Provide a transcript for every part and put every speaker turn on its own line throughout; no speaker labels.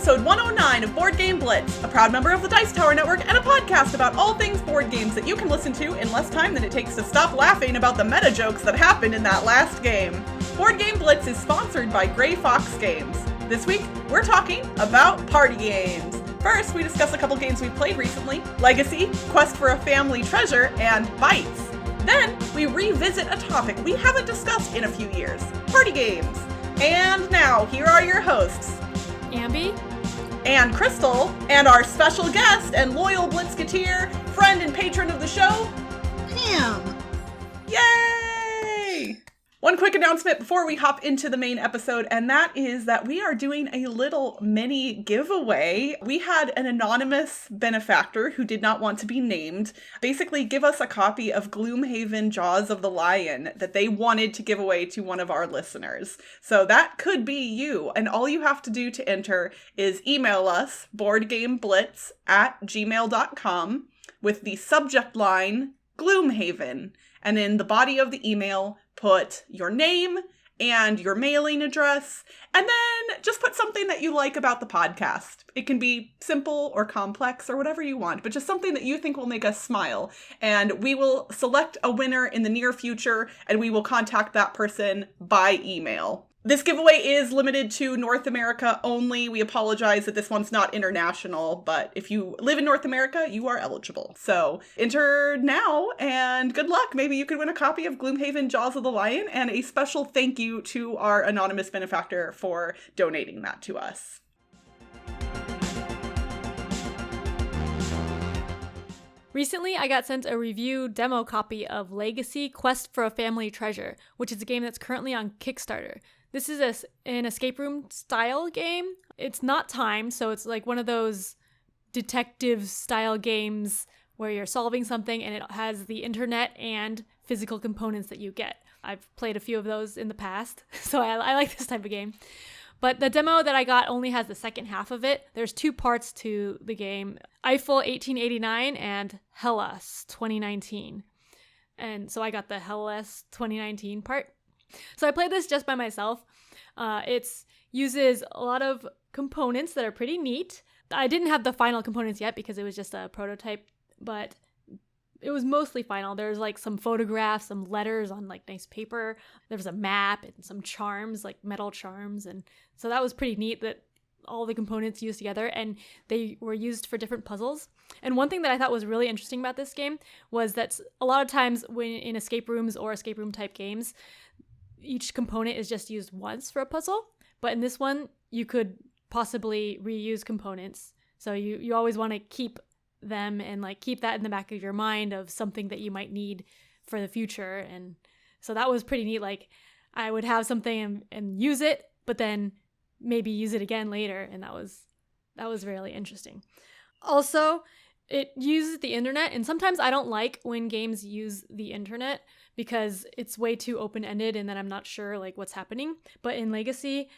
episode 109 of Board Game Blitz, a proud member of the Dice Tower Network and a podcast about all things board games that you can listen to in less time than it takes to stop laughing about the meta jokes that happened in that last game. Board Game Blitz is sponsored by Grey Fox Games. This week, we're talking about party games. First, we discuss a couple games we've played recently: Legacy, Quest for a Family Treasure, and Bites. Then, we revisit a topic we haven't discussed in a few years: party games. And now, here are your hosts,
Ambie
and Crystal, and our special guest and loyal Blitzketeer, friend and patron of the show,
Pam.
Yay! One quick announcement before we hop into the main episode, and that is that we are doing a little mini giveaway. We had an anonymous benefactor who did not want to be named basically give us a copy of Gloomhaven Jaws of the Lion that they wanted to give away to one of our listeners. So that could be you, and all you have to do to enter is email us, boardgameblitz@gmail.com, with the subject line, Gloomhaven, and in the body of the email, put your name and your mailing address, and then just put something that you like about the podcast. It can be simple or complex or whatever you want, but just something that you think will make us smile. And we will select a winner in the near future, and we will contact that person by email. This giveaway is limited to North America only. We apologize that this one's not international, but if you live in North America, you are eligible. So enter now, and good luck. Maybe you could win a copy of Gloomhaven Jaws of the Lion, and a special thank you to our anonymous benefactor for donating that to us.
Recently, I got sent a review demo copy of Legacy Quest for a Family Treasure, which is a game that's currently on Kickstarter. This is an escape room style game. It's not timed, so it's like one of those detective style games where you're solving something and it has the internet and physical components that you get. I've played a few of those in the past, so I like this type of game. But the demo that I got only has the second half of it. There's two parts to the game: Eiffel 1889 and Hellas 2019. And so I got the Hellas 2019 part. So I played this just by myself. It uses a lot of components that are pretty neat. I didn't have the final components yet because it was just a prototype, but it was mostly final. There's like some photographs, some letters on like nice paper. There was a map and some charms, like metal charms. And so that was pretty neat that all the components used together, and they were used for different puzzles. And one thing that I thought was really interesting about this game was that a lot of times when in escape rooms or escape room type games, each component is just used once for a puzzle. But in this one, you could possibly reuse components. So you always want to keep them and like keep that in the back of your mind of something that you might need for the future. And so that was pretty neat. Like I would have something and use it, but then maybe use it again later. And that was really interesting. Also, it uses the internet, and sometimes I don't like when games use the internet because it's way too open-ended and then I'm not sure like what's happening. But in Legacy,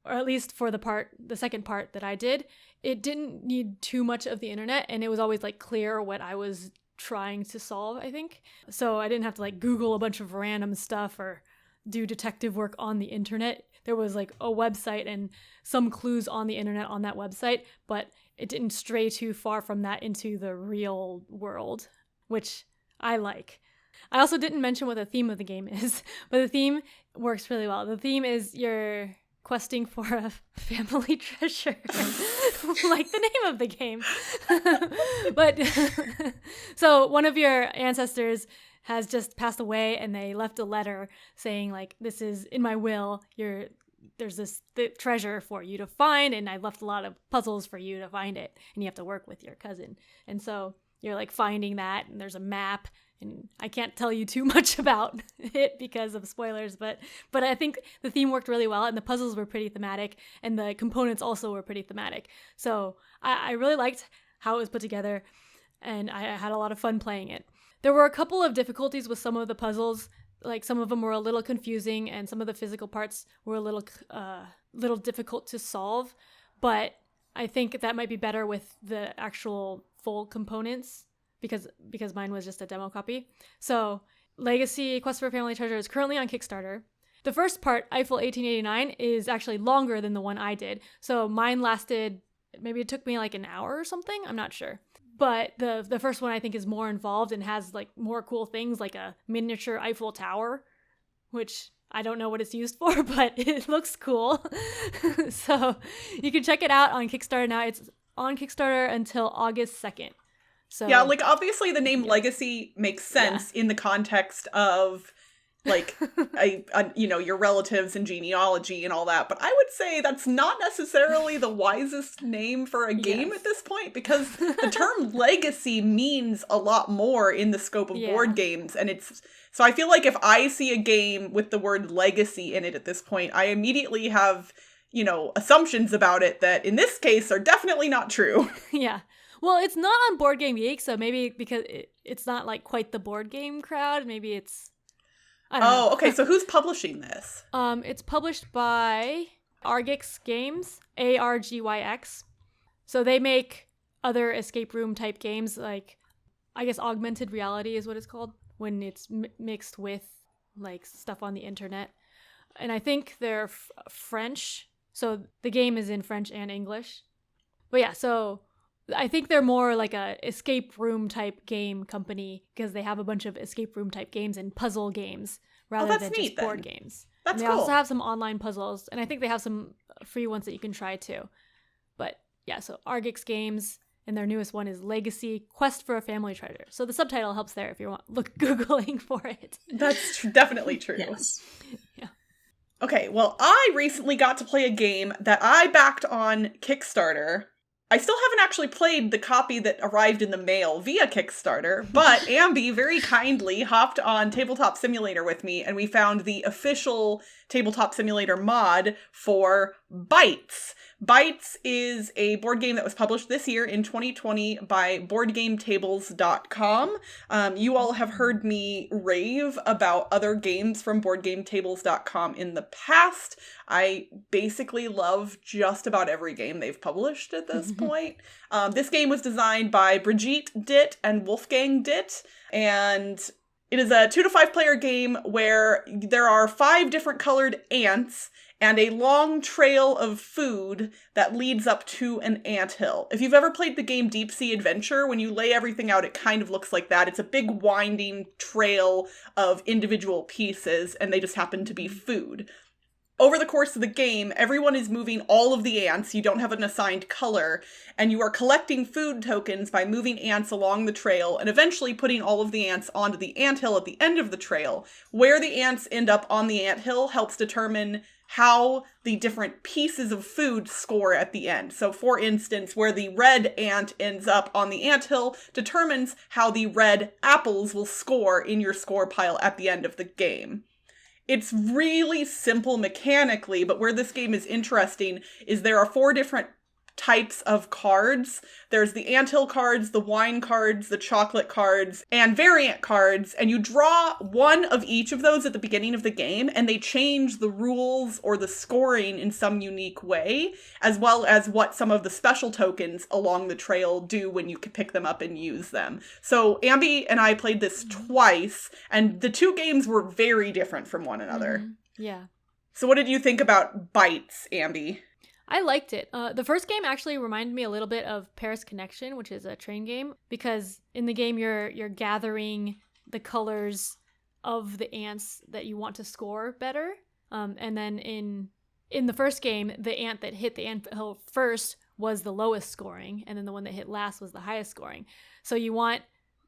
or at least for the second part that I did, it didn't need too much of the internet, and it was always like clear what I was trying to solve, I think. So I didn't have to like Google a bunch of random stuff or do detective work on the internet. There was like a website and some clues on the internet on that website, but it didn't stray too far from that into the real world, which I like. I also didn't mention what the theme of the game is, but the theme works really well. The theme is you're questing for a family treasure, like the name of the game. But so one of your ancestors has just passed away, and they left a letter saying like, this is in my will, there's this treasure for you to find, and I left a lot of puzzles for you to find it, and you have to work with your cousin. And so you're like finding that, and there's a map, and I can't tell you too much about it because of spoilers, but I think the theme worked really well, and the puzzles were pretty thematic, and the components also were pretty thematic. So I really liked how it was put together, and I had a lot of fun playing it. There were a couple of difficulties with some of the puzzles. Like some of them were a little confusing, and some of the physical parts were a little difficult to solve, but I think that might be better with the actual full components because mine was just a demo copy. So Legacy Quest for a Family Treasure is currently on Kickstarter. The first part, Eiffel 1889, is actually longer than the one I did. So mine lasted, maybe it took me like an hour or something. I'm not sure. But the first one I think is more involved and has like more cool things like a miniature Eiffel Tower, which I don't know what it's used for, but it looks cool. So you can check it out on Kickstarter now. It's on Kickstarter until August 2nd. So
yeah, like obviously the name Legacy makes sense in the context of like your relatives and genealogy and all that, but I would say that's not necessarily the wisest name for a game at this point, because the term legacy means a lot more in the scope of board games, and so I feel like if I see a game with the word legacy in it at this point, I immediately have assumptions about it that in this case are definitely not true.
Yeah. Well, it's not on Board Game Geek, so maybe because it's not like quite the board game crowd, maybe it's, I don't know.
Okay, so who's publishing this?
It's published by Argyx Games, ARGYX. So they make other escape room type games, like, I guess augmented reality is what it's called, when it's mixed with like stuff on the internet. And I think they're French, so the game is in French and English. But yeah, so I think they're more like a escape room type game company because they have a bunch of escape room type games and puzzle games rather than just board games.
That's
and
cool.
They also have some online puzzles, and I think they have some free ones that you can try too. But yeah, so Argyx Games, and their newest one is Legacy: Quest for a Family Treasure. So the subtitle helps there if you want Googling for it.
That's definitely true.
Yes.
Yeah.
Okay, well, I recently got to play a game that I backed on Kickstarter. I still haven't actually played the copy that arrived in the mail via Kickstarter, but Ambie very kindly hopped on Tabletop Simulator with me, and we found the official Tabletop Simulator mod for Bites. Bites is a board game that was published this year in 2020 by BoardGameTables.com. You all have heard me rave about other games from BoardGameTables.com in the past. I basically love just about every game they've published at this point. This game was designed by Brigitte Ditt and Wolfgang Ditt, and it is a 2 to 5 player game where there are 5 different colored ants and a long trail of food that leads up to an anthill. If you've ever played the game Deep Sea Adventure, when you lay everything out, it kind of looks like that. It's a big winding trail of individual pieces, and they just happen to be food. Over the course of the game, everyone is moving all of the ants. You don't have an assigned color, and you are collecting food tokens by moving ants along the trail and eventually putting all of the ants onto the anthill at the end of the trail. Where the ants end up on the anthill helps determine how the different pieces of food score at the end. So for instance, where the red ant ends up on the anthill determines how the red apples will score in your score pile at the end of the game. It's really simple mechanically, but where this game is interesting is there are 4 different types of cards. There's the anthill cards, the wine cards, the chocolate cards, and variant cards, and you draw one of each of those at the beginning of the game, and they change the rules or the scoring in some unique way, as well as what some of the special tokens along the trail do when you can pick them up and use them. So Ambie and I played this twice, and the 2 games were very different from one another.
Mm-hmm. Yeah.
So what did you think about Bites, Ambie?
I liked it. The first game actually reminded me a little bit of Paris Connection, which is a train game, because in the game you're gathering the colors of the ants that you want to score better. And then in the first game, the ant that hit the anthill first was the lowest scoring, and then the one that hit last was the highest scoring. So you want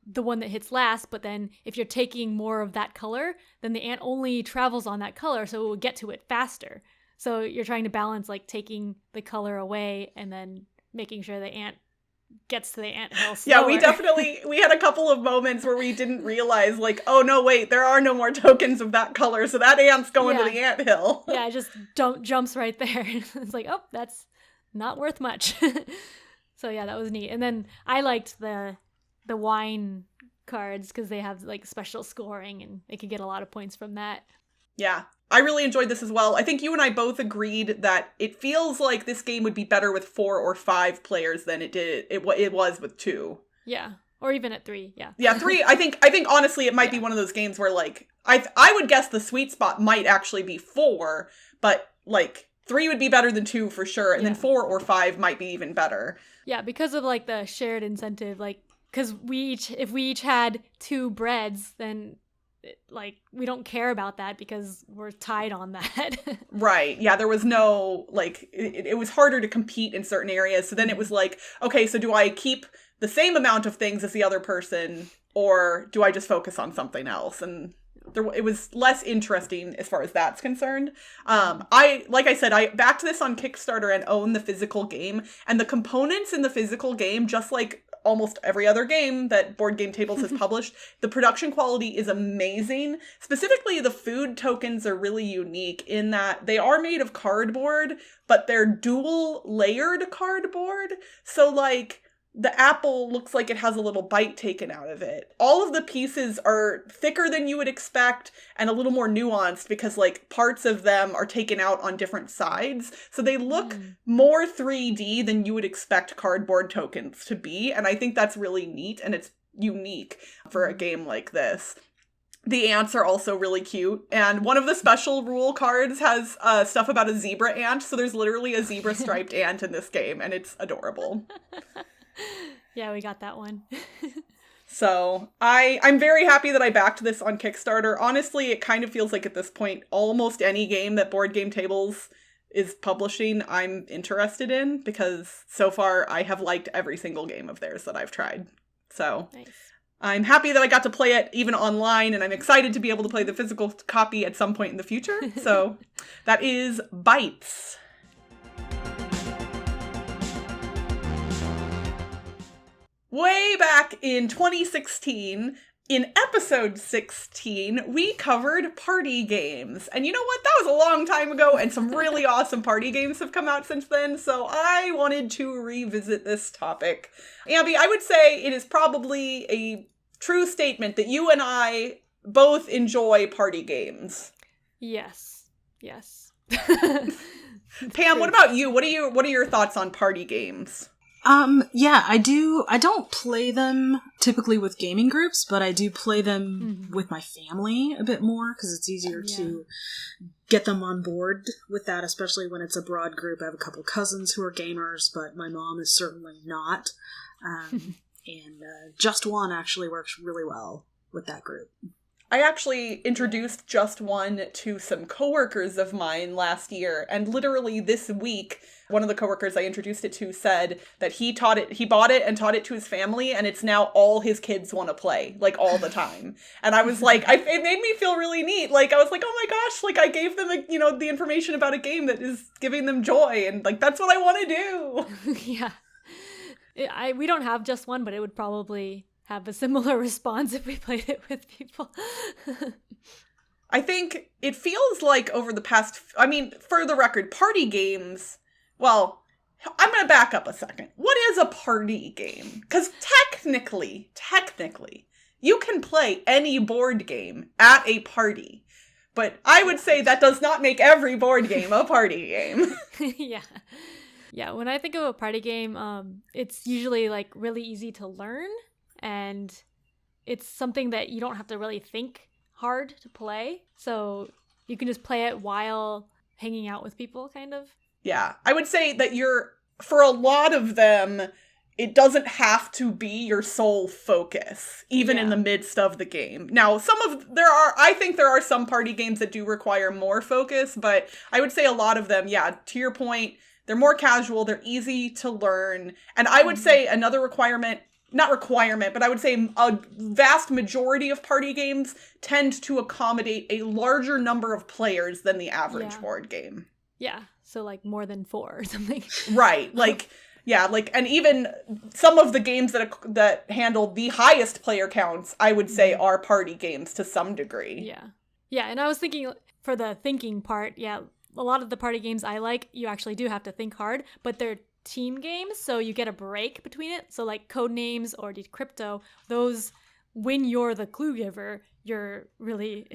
the one that hits last, but then if you're taking more of that color, then the ant only travels on that color, so it will get to it faster. So you're trying to balance like taking the color away and then making sure the ant gets to the anthill slower.
Yeah, we had a couple of moments where we didn't realize like, oh no, wait, there are no more tokens of that color, so that ant's going to the anthill.
Yeah, it just jumps right there. It's like, oh, that's not worth much. So yeah, that was neat. And then I liked the wine cards because they have like special scoring and they could get a lot of points from that.
Yeah, I really enjoyed this as well. I think you and I both agreed that it feels like this game would be better with 4 or 5 players than it was with 2.
Yeah. Or even at 3, yeah.
Yeah, 3, I think honestly it might be one of those games where, like, I would guess the sweet spot might actually be 4, but, like, 3 would be better than 2 for sure, and then 4 or 5 might be even better.
Yeah, because of, like, the shared incentive, like, because if we each had 2 breads, then, like, we don't care about that because we're tied on that.
Right. Yeah, there was no, like, it was harder to compete in certain areas, so then it was like, okay, so do I keep the same amount of things as the other person, or do I just focus on something else? And it was less interesting as far as that's concerned. Like I said, I backed this on Kickstarter and own the physical game, and the components in the physical game, just like almost every other game that Board Game Tables has published, the production quality is amazing. Specifically, the food tokens are really unique in that they are made of cardboard, but they're dual layered cardboard. So, like, the apple looks like it has a little bite taken out of it. All of the pieces are thicker than you would expect and a little more nuanced because, like, parts of them are taken out on different sides. So they look more 3D than you would expect cardboard tokens to be. And I think that's really neat and it's unique for a game like this. The ants are also really cute. And one of the special rule cards has stuff about a zebra ant. So there's literally a zebra striped ant in this game and it's adorable.
Yeah, we got that one.
So I'm very happy that I backed this on Kickstarter. Honestly, it kind of feels like at this point, almost any game that Board Game Tables is publishing, I'm interested in because so far I have liked every single game of theirs that I've tried. So nice. I'm happy that I got to play it even online, and I'm excited to be able to play the physical copy at some point in the future. So that is Bites. Way back in 2016, in episode 16, we covered party games. And you know what? That was a long time ago, and some really awesome party games have come out since then, so I wanted to revisit this topic. Ambie, I would say it is probably a true statement that you and I both enjoy party games.
Yes.
Pam, what about you? What are your thoughts on party games?
Yeah, I do. I don't play them typically with gaming groups, but I do play them with my family a bit more because it's easier to get them on board with that, especially when it's a broad group. I have a couple cousins who are gamers, but my mom is certainly not. And Just One actually works really well with that group.
I actually introduced Just One to some coworkers of mine last year, and literally this week, one of the coworkers I introduced it to said that he bought it and taught it to his family, and it's now all his kids want to play, like, all the time. And I was like, it made me feel really neat. Like, I was like, oh my gosh, like, I gave them, the information about a game that is giving them joy, and, like, that's what I want to do.
Yeah. We don't have Just One, but it would probably have a similar response if we played it with people.
I think it feels like over the past, for the record, party games, well, I'm going to back up a second. What is a party game? Because technically, you can play any board game at a party. But I would say that does not make every board game a party game.
Yeah, when I think of a party game, it's usually, like, really easy to learn. And it's something that you don't have to really think hard to play. So you can just play it while hanging out with people, kind of. Yeah.
I would say that for a lot of them, it doesn't have to be your sole focus, even in the midst of the game. Now, I think there are some party games that do require more focus, but I would say a lot of them, to your point, they're more casual, they're easy to learn. And I would say another not requirement, but I would say a vast majority of party games tend to accommodate a larger number of players than the average board game.
Yeah, so like more than 4 or something.
Right, and even some of the games that handle the highest player counts, I would say are party games to some degree.
Yeah, and I was thinking for the thinking part, a lot of the party games I like, you actually do have to think hard, but they're team games, so you get a break between it. So like Codenames or Decrypto, those, when you're the clue giver, you're really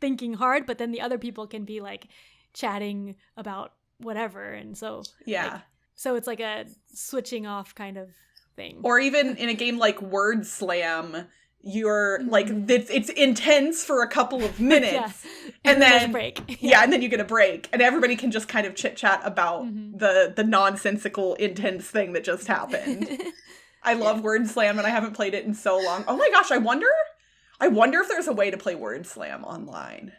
thinking hard, but then the other people can be like chatting about whatever, and so so it's like a switching off kind of thing.
Or even in a game like Word Slam, you're like, it's intense for a couple of minutes.
And
then
there's a break.
Yeah, and then you get a break. And everybody can just kind of chit-chat about the nonsensical, intense thing that just happened. I love Word Slam, and I haven't played it in so long. Oh my gosh, I wonder if there's a way to play Word Slam online.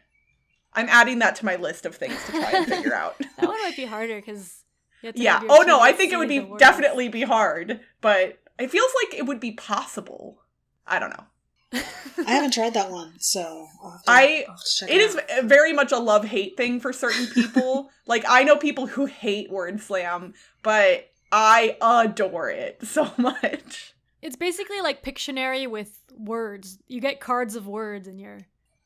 I'm adding that to my list of things to try and figure out.
That one might be harder, because...
Oh no, I think it would be definitely be hard, but it feels like it would be possible. I don't know.
I haven't tried that one, so I'll have to check
it is very much a love-hate thing for certain people. Like, I know people who hate Word Slam, but I adore it so much.
It's basically like Pictionary with words. You get cards of words, and you're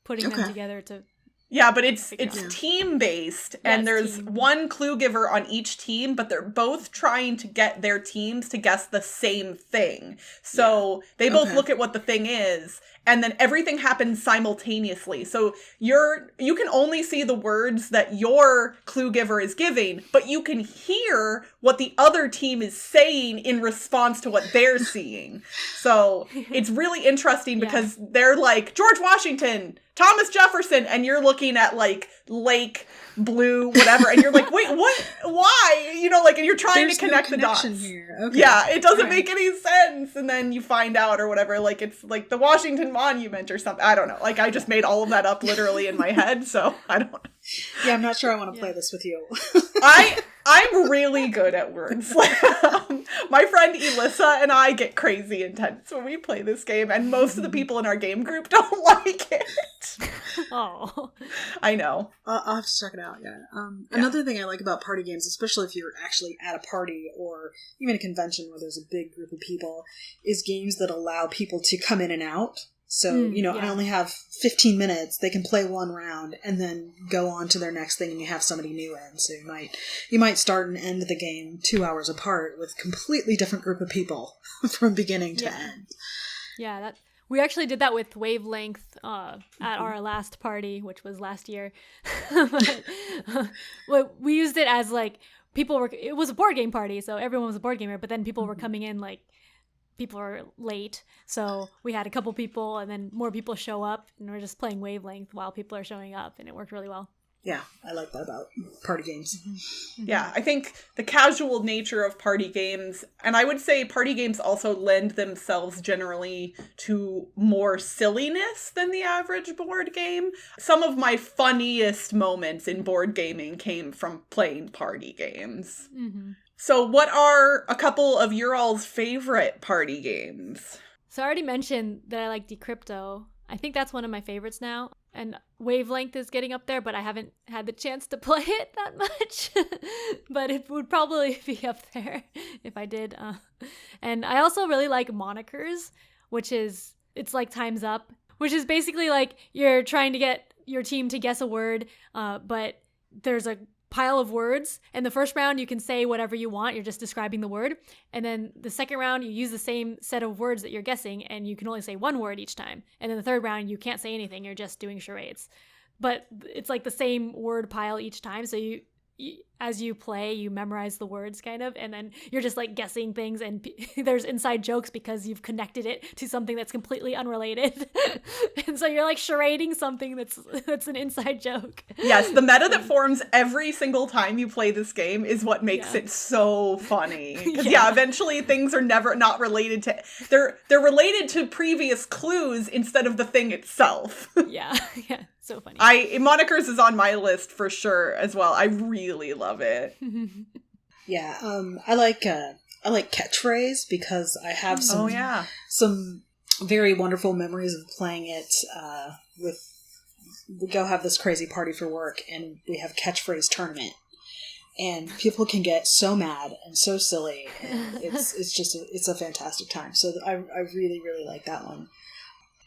putting them together to...
Yeah, but it's team-based, and there's
team.
one clue giver on each team, but they're both trying to get their teams to guess the same thing. So they both look at what the thing is, and then everything happens simultaneously. So you can only see the words that your clue giver is giving, but you can hear what the other team is saying in response to what they're seeing. So it's really interesting because they're like, George Washington, Thomas Jefferson, and you're looking at like Lake, Blue, whatever, and you're like, wait, what? Why? You know, like, and you're trying to connect the dots.
Here. Okay.
Yeah, it doesn't make any sense. And then you find out or whatever, like it's like the Washington Monument or something. I don't know. Like, I just made all of that up literally in my head, so I don't know.
Yeah, I'm not sure I want to play this with you.
I'm really good at Word Slam. My friend Elissa and I get crazy intense when we play this game, and most of the people in our game group don't like it.
Oh,
I know.
I'll have to check it out. Yeah. Another thing I like about party games, especially if you're actually at a party or even a convention where there's a big group of people, is games that allow people to come in and out. So, I only have 15 minutes. They can play one round and then go on to their next thing, and you have somebody new in. So you might start and end the game 2 hours apart with a completely different group of people from beginning to end.
Yeah, we actually did that with Wavelength at our last party, which was last year. But we used it as like it was a board game party, so everyone was a board gamer, but then people were coming in like, people are late, so we had a couple people, and then more people show up, and we're just playing Wavelength while people are showing up, and it worked really well.
Yeah, I like that about party games.
Yeah, I think the casual nature of party games, and I would say party games also lend themselves generally to more silliness than the average board game. Some of my funniest moments in board gaming came from playing party games. Mm-hmm. So what are a couple of your all's favorite party games?
So I already mentioned that I like Decrypto. I think that's one of my favorites now. And Wavelength is getting up there, but I haven't had the chance to play it that much. But it would probably be up there if I did. And I also really like Monikers, it's like Time's Up, which is basically like you're trying to get your team to guess a word, but there's a pile of words, and the first round you can say whatever you want, you're just describing the word, and then the second round you use the same set of words that you're guessing, and you can only say one word each time, and then the third round you can't say anything, you're just doing charades, but it's like the same word pile each time, so you as you play, you memorize the words kind of, and then you're just like guessing things, and there's inside jokes because you've connected it to something that's completely unrelated. And so you're like charading something that's an inside joke. Yes,
the meta that forms every single time you play this game is what makes it so funny. Because eventually things are not related to, they're related to previous clues instead of the thing itself.
Yeah. So funny.
Monikers is on my list for sure as well. I really love it.
Yeah, I like Catchphrase because I have some very wonderful memories of playing it. We go have this crazy party for work, and we have Catchphrase tournament, and people can get so mad and so silly, and it's a fantastic time. So I really, really like that one.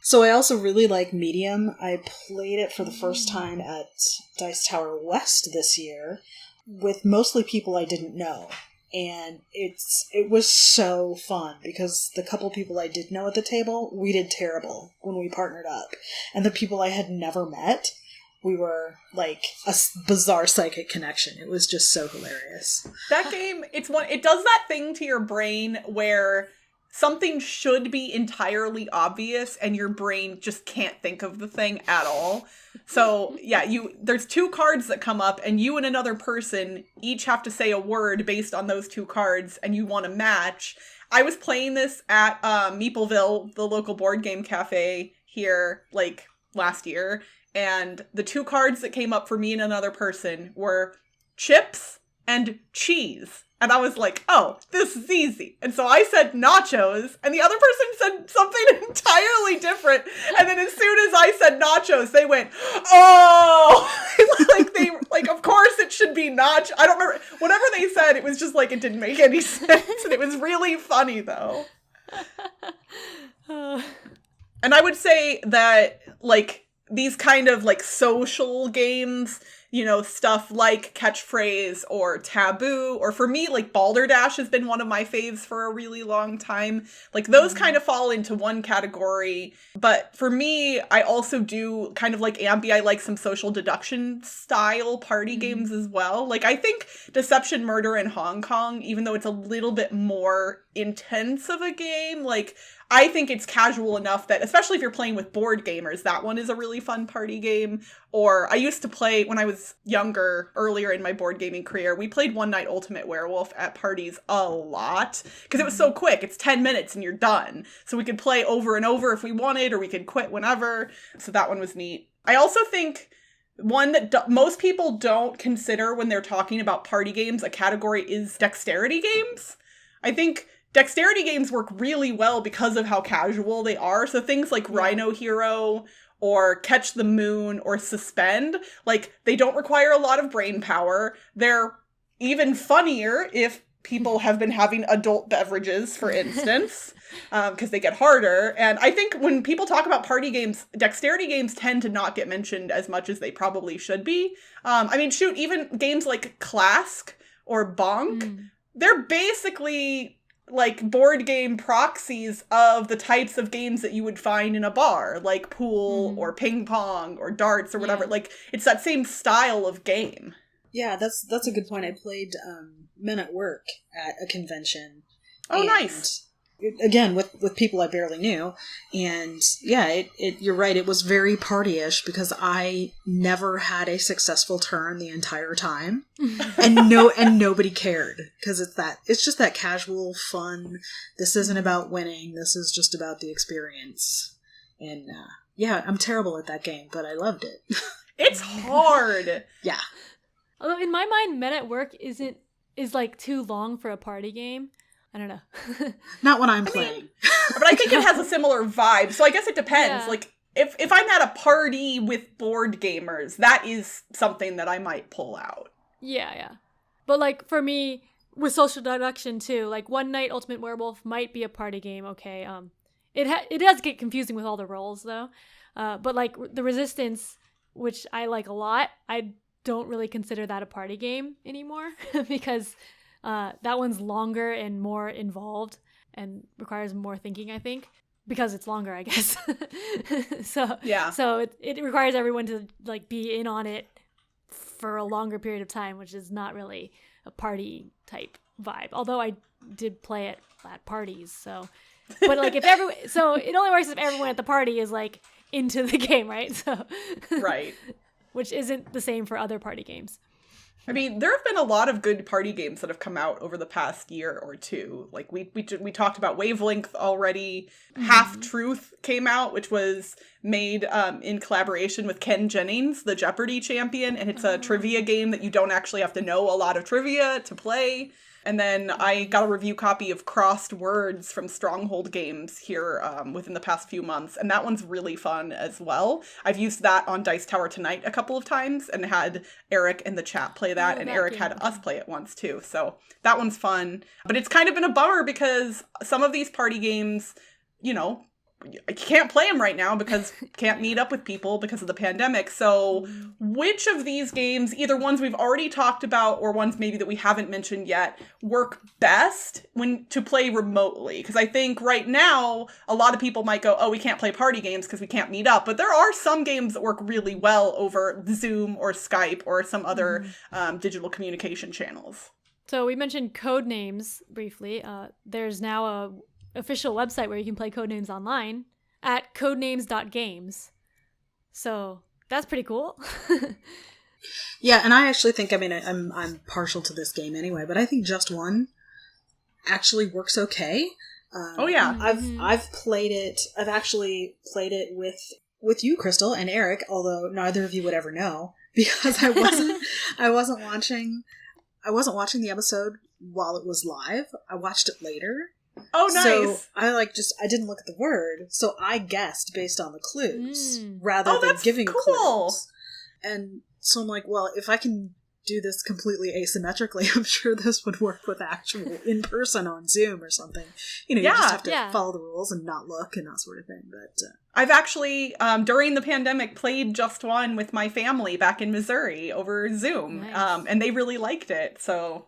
So I also really like Medium. I played it for the first time at Dice Tower West this year with mostly people I didn't know. And it was so fun because the couple people I did know at the table, we did terrible when we partnered up. And the people I had never met, we were like a bizarre psychic connection. It was just so hilarious.
That game, it does that thing to your brain where something should be entirely obvious and your brain just can't think of the thing at all. So yeah, there's 2 cards that come up and you and another person each have to say a word based on those 2 cards and you want to match. I was playing this at Meepleville, the local board game cafe here, like last year, and the 2 cards that came up for me and another person were chips and cheese. And I was like, oh, this is easy. And so I said nachos, and the other person said something entirely different. And then as soon as I said nachos, they went, oh! like, of course it should be nacho. I don't remember. Whatever they said, it was just like it didn't make any sense. And it was really funny, though. And I would say that, like, these kind of, like, social games, you know, stuff like Catchphrase or Taboo, or for me, like, Balderdash has been one of my faves for a really long time. Like, those kind of fall into one category. But for me, I also do kind of like Ambie, I like some social deduction style party games as well. Like, I think Deception Murder in Hong Kong, even though it's a little bit more intense of a game, like, I think it's casual enough that, especially if you're playing with board gamers, that one is a really fun party game. Or I used to play, when I was younger, earlier in my board gaming career, we played One Night Ultimate Werewolf at parties a lot. Because it was so quick. It's 10 minutes and you're done. So we could play over and over if we wanted, or we could quit whenever. So that one was neat. I also think one that most people don't consider when they're talking about party games, a category, is dexterity games. I think dexterity games work really well because of how casual they are. So things like Rhino Hero or Catch the Moon or Suspend, like, they don't require a lot of brain power. They're even funnier if people have been having adult beverages, for instance, because they get harder. And I think when people talk about party games, dexterity games tend to not get mentioned as much as they probably should be. I mean, shoot, even games like KLASK or BONK, they're basically like board game proxies of the types of games that you would find in a bar, like pool or ping pong or darts or whatever. Like, it's that same style of game.
Yeah, that's a good point. I played Men at Work at a convention.
Oh, nice.
Again, with people I barely knew. And yeah, you're right, it was very party-ish because I never had a successful turn the entire time. and nobody cared. Because it's just that casual fun. This isn't about winning, this is just about the experience. And yeah, I'm terrible at that game, but I loved it.
It's hard.
Yeah.
Although in my mind, Men at Work is like too long for a party game. I don't know.
Not when I'm playing.
But I think it has a similar vibe. So I guess it depends. Yeah. Like, if I'm at a party with board gamers, that is something that I might pull out.
Yeah. But, like, for me, with social deduction, too, like, One Night Ultimate Werewolf might be a party game, okay. It does get confusing with all the roles, though. But, like, the Resistance, which I like a lot, I don't really consider that a party game anymore because that one's longer and more involved and requires more thinking, I think, because it's longer, I guess. So it requires everyone to, like, be in on it for a longer period of time, which is not really a party type vibe. Although I did play it at parties, so. But, like, so it only works if everyone at the party is, like, into the game, right? So. Right. Which isn't the same for other party games.
I mean, there have been a lot of good party games that have come out over the past year or two. Like, we talked about Wavelength already. Half Truth came out, which was made in collaboration with Ken Jennings, the Jeopardy champion. And it's a trivia game that you don't actually have to know a lot of trivia to play. And then I got a review copy of Crossed Words from Stronghold Games here within the past few months. And that one's really fun as well. I've used that on Dice Tower Tonight a couple of times and had Eric in the chat play that. And Eric had us play it once too. So that one's fun. But it's kind of been a bummer because some of these party games, you know, I can't play them right now because can't meet up with people because of the pandemic. So which of these games, either ones we've already talked about or ones maybe that we haven't mentioned yet, work best when to play remotely? Because I think right now, a lot of people might go, oh, we can't play party games because we can't meet up. But there are some games that work really well over Zoom or Skype or some other digital communication channels.
So we mentioned code names briefly. There's now official website where you can play Codenames online at codenames.games. So that's pretty cool.
Yeah, and I actually think, I'm partial to this game anyway, but I think Just One actually works okay.
Oh yeah.
I've played it. I've actually played it with you, Crystal, and Eric, although neither of you would ever know because I wasn't watching the episode while it was live. I watched it later.
Oh, nice.
So I didn't look at the word, so I guessed based on the clues rather than giving clues. And so I'm like, well, if I can do this completely asymmetrically, I'm sure this would work with actual in person on Zoom or something. You just have to follow the rules and not look and that sort of thing. But
I've actually, during the pandemic, played Just One with my family back in Missouri over Zoom,
Nice.
And they really liked it. So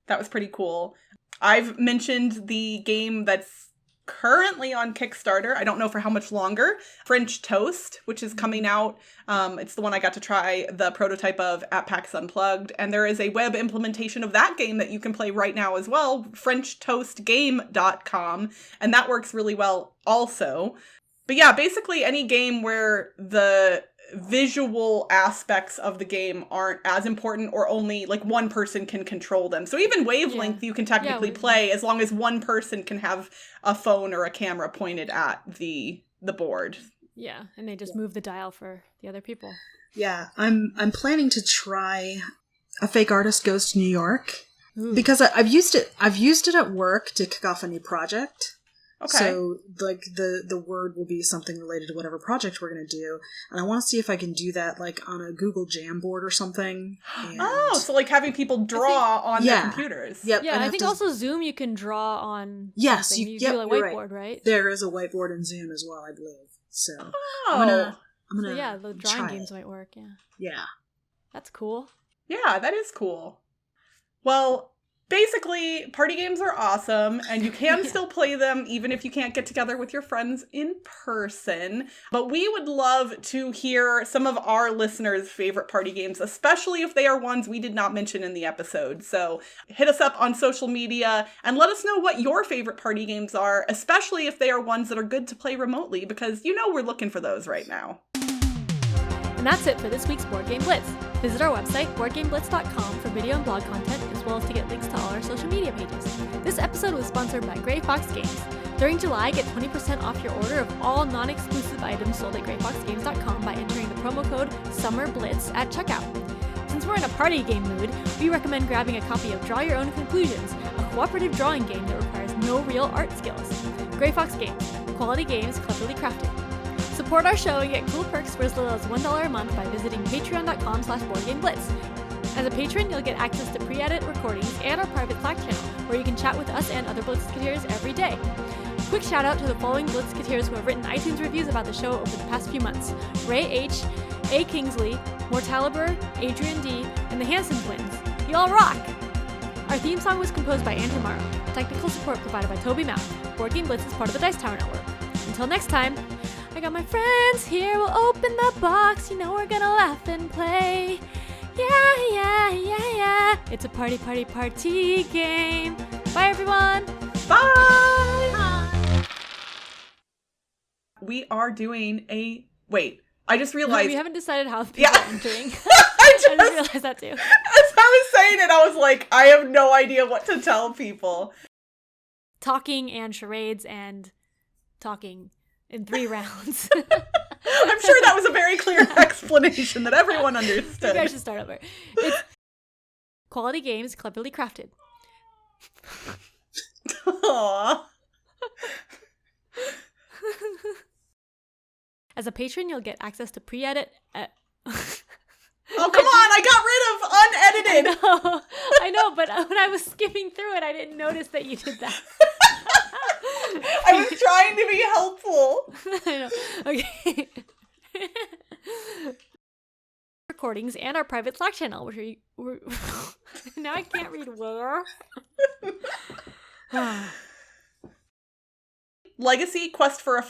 that was pretty cool. I've mentioned the game that's currently on Kickstarter. I don't know for how much longer. French Toast, which is coming out. It's the one I got to try the prototype of at PAX Unplugged. And there is a web implementation of that game that you can play right now as well, FrenchToastGame.com. And that works really well also. But yeah, basically any game where the visual aspects of the game aren't as important or only like one person can control them. So even Wavelength you can technically play as long as one person can have a phone or a camera pointed at the board.
Yeah, and they just move the dial for the other people.
Yeah, I'm planning to try A Fake Artist Goes to New York.
Ooh.
Because I've used it at work to kick off a new project.
Okay.
So, like, the word will be something related to whatever project we're going to do. And I want to see if I can do that, like, on a Google Jamboard or something. And
so, like, having people draw on their computers.
Yep.
Yeah, I think also Zoom you can draw on
Yes,
you do a whiteboard, right?
There is a whiteboard in Zoom as well, I believe. So, I'm gonna
so the drawing games might work,
Yeah.
That's cool.
Yeah, that is cool. Well, basically, party games are awesome, and you can still play them even if you can't get together with your friends in person. But we would love to hear some of our listeners' favorite party games, especially if they are ones we did not mention in the episode. So hit us up on social media and let us know what your favorite party games are, especially if they are ones that are good to play remotely, because we're looking for those right now.
And that's it for this week's Board Game Blitz. Visit our website, boardgameblitz.com, for video and blog content, as well as to get links to all our social media pages. This episode was sponsored by Grey Fox Games. During July, get 20% off your order of all non-exclusive items sold at greyfoxgames.com by entering the promo code SUMMERBLITZ at checkout. Since we're in a party game mood, we recommend grabbing a copy of Draw Your Own Conclusions, a cooperative drawing game that requires no real art skills. Grey Fox Games. Quality games cleverly crafted. Support our show and get cool perks for as little as $1 a month by visiting patreon.com/boardgameblitz. As a patron, you'll get access to pre-edit recordings and our private Slack channel, where you can chat with us and other Blitzketeers every day. Quick shout out to the following Blitzketeers who have written iTunes reviews about the show over the past few months: Ray H, A. Kingsley, Mortaliber, Adrian D, and the Hanson twins. Y'all rock! Our theme song was composed by Andrew Morrow. Technical support provided by Toby Mount. Board Game Blitz is part of the Dice Tower Network. Until next time, I got my friends here, we'll open the box, we're gonna laugh and play. Yeah. It's a party game. Bye, everyone.
Bye. We are doing wait, I just realized.
We haven't decided how people are entering.
I just
realized that too.
As I was saying it, I was like, I have no idea what to tell people.
Talking and charades and talking in 3 rounds.
I'm sure that was a very clear explanation that everyone understood.
Maybe I should start over. It's quality games cleverly crafted.
Aww.
As a patron, you'll get access to pre-edit.
Oh, come on! I got rid of unedited!
I know, but when I was skimming through it, I didn't notice that you did that.
I was trying to be helpful.
I know. Okay. Recordings and our private Slack channel, which are now I can't read where.
Legacy Quest for a